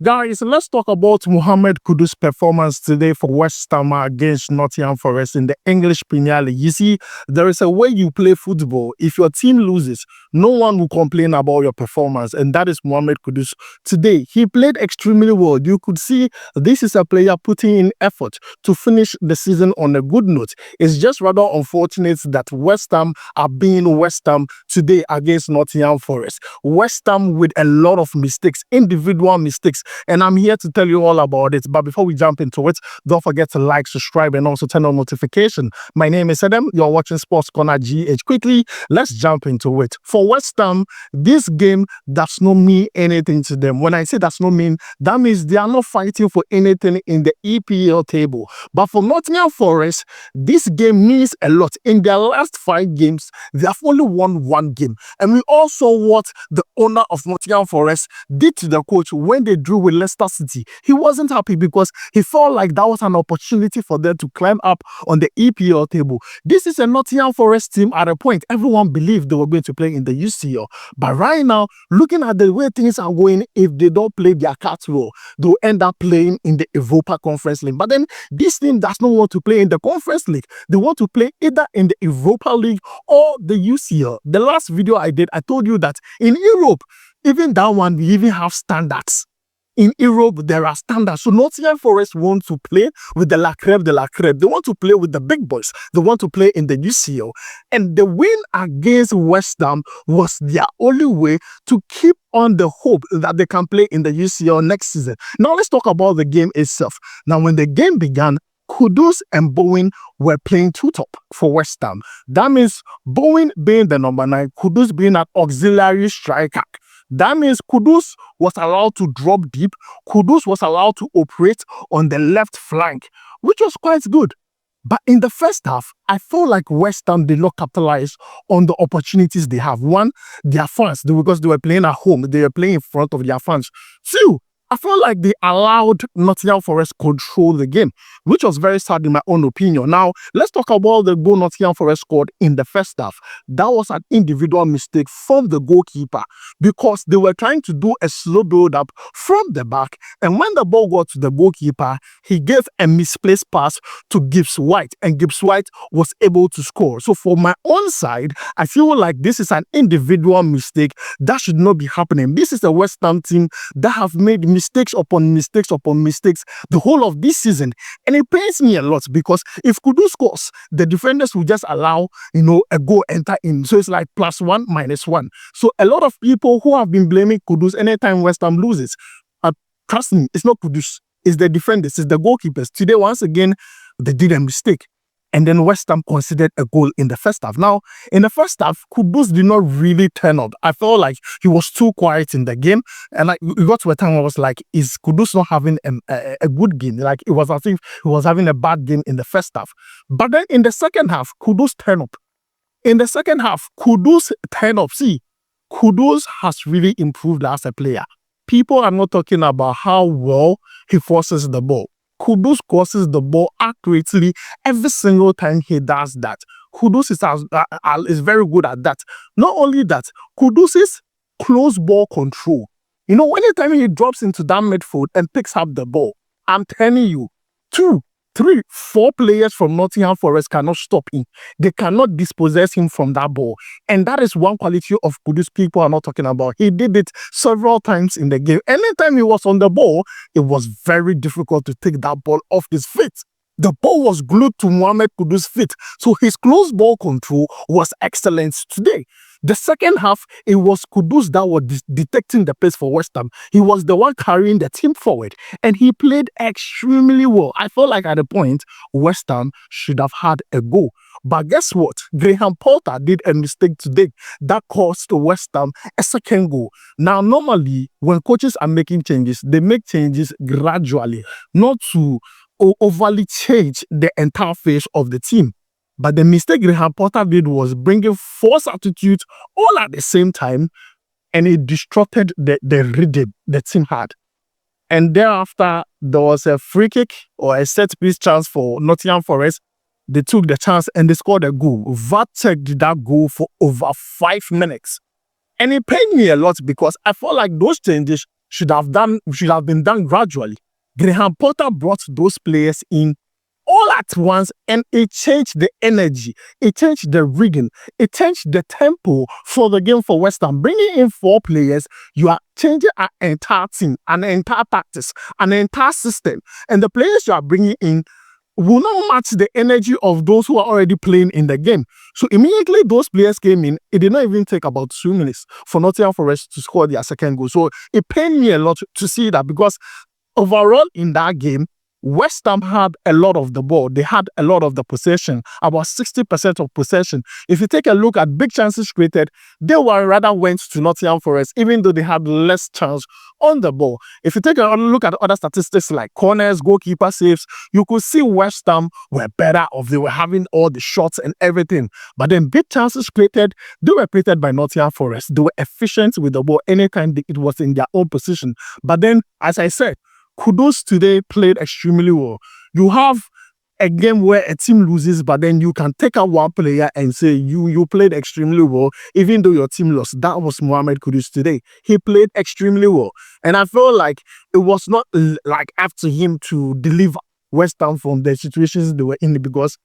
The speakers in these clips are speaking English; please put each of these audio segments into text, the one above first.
Guys, let's talk about Mohammed Kudus' performance today for West Ham against Nottingham Forest in the English Premier League. You see, there is a way you play football. If your team loses, no one will complain about your performance, and that is Mohammed Kudus. Today, he played extremely well. You could see this is a player putting in effort to finish the season on a good note. It's just rather unfortunate that West Ham are being West Ham today against Nottingham Forest. West Ham with a lot of mistakes, individual mistakes, and I'm here to tell you all about it. But before we jump into it, don't forget to like, subscribe, and also turn on notification. My name is Adam. You're watching SportsCornerGH. Quickly, let's jump into it. For West Ham, this game does not mean anything to them. When I say does not mean, that means they are not fighting for anything in the EPL table. But for Nottingham Forest, this game means a lot. In their last 5 games, they have only won 1 game. And we all saw what the owner of Nottingham Forest did to the coach when they drew with Leicester City. He wasn't happy because he felt like that was an opportunity for them to climb up on the EPL table. This is a Nottingham Forest team at a point everyone believed they were going to play in the UCL. But right now, looking at the way things are going, if they don't play their cards well, they'll end up playing in the Europa Conference League. But then this team does not want to play in the Conference League. They want to play either in the Europa League or the UCL. The last video I did, I told you that in Europe, even that one, we even have standards. In Europe, there are standards. So Nottingham Forest want to play with the La Crème de la Crème. They want to play with the big boys. They want to play in the UCL. And the win against West Ham was their only way to keep on the hope that they can play in the UCL next season. Now, let's talk about the game itself. Now, when the game began, Kudus and Bowen were playing two-top for West Ham. That means Bowen being the number 9, Kudus being an auxiliary striker. That means Kudus was allowed to drop deep. Kudus was allowed to operate on the left flank, which was quite good. But in the first half, I feel like West Ham did not capitalize on the opportunities they have. One, their fans, because they were playing at home, they were playing in front of their fans. 2, I feel like they allowed Nottingham Forest control the game, which was very sad in my own opinion. Now, let's talk about the goal Nottingham Forest scored in the first half. That was an individual mistake from the goalkeeper because they were trying to do a slow build-up from the back. And when the ball got to the goalkeeper, he gave a misplaced pass to Gibbs White, and Gibbs White was able to score. So for my own side, I feel like this is an individual mistake that should not be happening. This is a West Ham team that have made mistakes upon mistakes upon mistakes the whole of this season, and it pains me a lot because if Kudus scores, the defenders will just allow a goal enter in, so it's like +1 -1. So a lot of people who have been blaming Kudus anytime West Ham loses, trust me, it's not Kudus, it's the defenders, it's the goalkeepers. Today, once again, they did a mistake. And then West Ham considered a goal in the first half. Now, in the first half, Kudus did not really turn up. I felt like he was too quiet in the game. And we got to a time where I was like, is Kudus not having a good game? Like, it was as if he was having a bad game in the first half. But then in the second half, Kudus turned up. In the second half, Kudus turned up. See, Kudus has really improved as a player. People are not talking about how well he forces the ball. Kudus crosses the ball accurately every single time he does that. Kudus is very good at that. Not only that, Kudus's close ball control. Anytime he drops into that midfield and picks up the ball, I'm telling you, 2, 3, 4 players from Nottingham Forest cannot stop him. They cannot dispossess him from that ball. And that is one quality of Kudus people are not talking about. He did it several times in the game. Anytime he was on the ball, it was very difficult to take that ball off his feet. The ball was glued to Mohammed Kudus' feet. So his close ball control was excellent today. The second half, it was Kudus that was detecting the pace for West Ham. He was the one carrying the team forward, and he played extremely well. I felt like at the point, West Ham should have had a goal. But guess what? Graham Potter did a mistake today that cost West Ham a second goal. Now, normally, when coaches are making changes, they make changes gradually, not to overly change the entire face of the team. But the mistake Graham Potter did was bringing 4 substitutes all at the same time, and it disrupted the rhythm the team had. And thereafter, there was a free kick or a set-piece chance for Nottingham Forest. They took the chance and they scored a goal. Vatek did that goal for over 5 minutes. And it pained me a lot because I felt like those changes should have been done gradually. Graham Potter brought those players in all at once, and it changed the energy, it changed the rhythm, it changed the tempo for the game for West Ham. Bringing in 4 players, you are changing an entire team, an entire tactics, an entire system, and the players you are bringing in will not match the energy of those who are already playing in the game. So immediately those players came in, it did not even take about 2 minutes for Nottingham Forest to score their second goal. So it pained me a lot to see that, because overall in that game, West Ham had a lot of the ball. They had a lot of the possession, about 60% of possession. If you take a look at big chances created, they were rather went to Nottingham Forest, even though they had less chance on the ball. If you take a look at other statistics like corners, goalkeeper saves, you could see West Ham were better off. They were having all the shots and everything. But then big chances created, they were created by Nottingham Forest. They were efficient with the ball anytime it was in their own position. But then, as I said, Kudus today played extremely well. You have a game where a team loses, but then you can take out one player and say you played extremely well, even though your team lost. That was Mohammed Kudus today. He played extremely well. And I feel like it was not like up to him to deliver West Ham from the situations they were in, because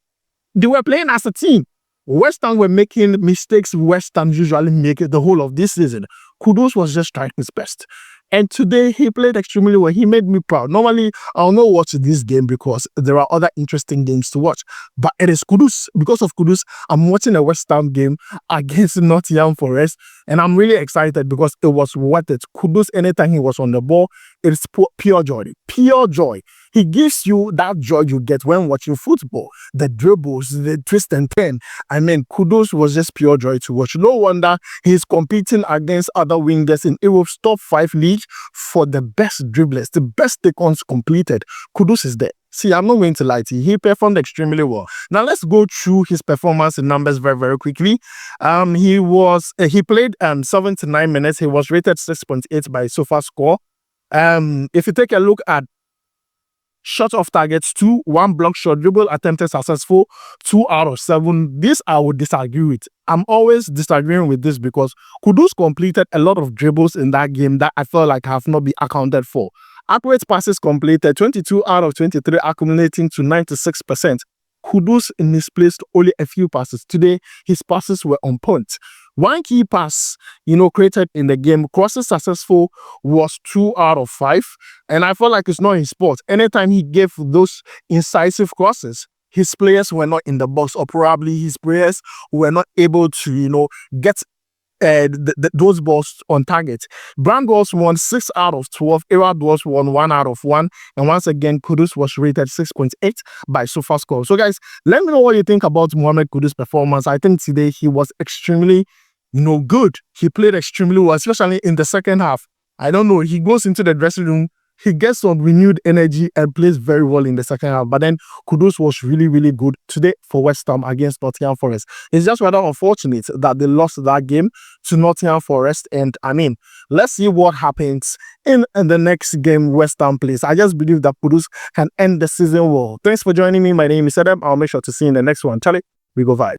they were playing as a team. West Ham were making mistakes West Ham usually make the whole of this season. Kudus was just trying his best. And today, he played extremely well. He made me proud. Normally, I'll not watch this game because there are other interesting games to watch. But it is Kudus. Because of Kudus, I'm watching a West Ham game against Nottingham Forest. And I'm really excited because it was worth it. Kudus, anytime he was on the ball, it's pure joy. Pure joy. He gives you that joy you get when watching football. The dribbles, the twist and turn. I mean, Kudus was just pure joy to watch. No wonder he's competing against other wingers in Europe's top 5 league for the best dribblers, the best take-ons completed. Kudus is there. See, I'm not going to lie to you. He performed extremely well. Now, let's go through his performance in numbers very, very quickly. He played 79 minutes. He was rated 6.8 by SofaScore. If you take a look at shot off targets 2, 1 block shot, dribble attempted successful, 2 out of 7. This I would disagree with. I'm always disagreeing with this because Kudus completed a lot of dribbles in that game that I feel like have not been accounted for. Accurate passes completed, 22 out of 23, accumulating to 96%. Kudus misplaced only a few passes. Today, his passes were on point. One key pass, created in the game, crosses successful, was 2 out of 5. And I feel like it's not his fault. Anytime he gave those incisive crosses, his players were not in the box, or probably his players were not able to, get those balls on target. Brand was won 6 out of 12. Erad was won 1 out of 1. And once again, Kudus was rated 6.8 by SofaScore. So guys, let me know what you think about Mohammed Kudus' performance. I think today he was extremely, good. He played extremely well, especially in the second half. I don't know. He goes into the dressing room, he gets some renewed energy and plays very well in the second half. But then Kudus was really, really good today for West Ham against Nottingham Forest. It's just rather unfortunate that they lost that game to Nottingham Forest. And I mean, let's see what happens in the next game West Ham plays. I just believe that Kudus can end the season well. Thanks for joining me. My name is Adam. I'll make sure to see you in the next one. Charlie, we go vibe.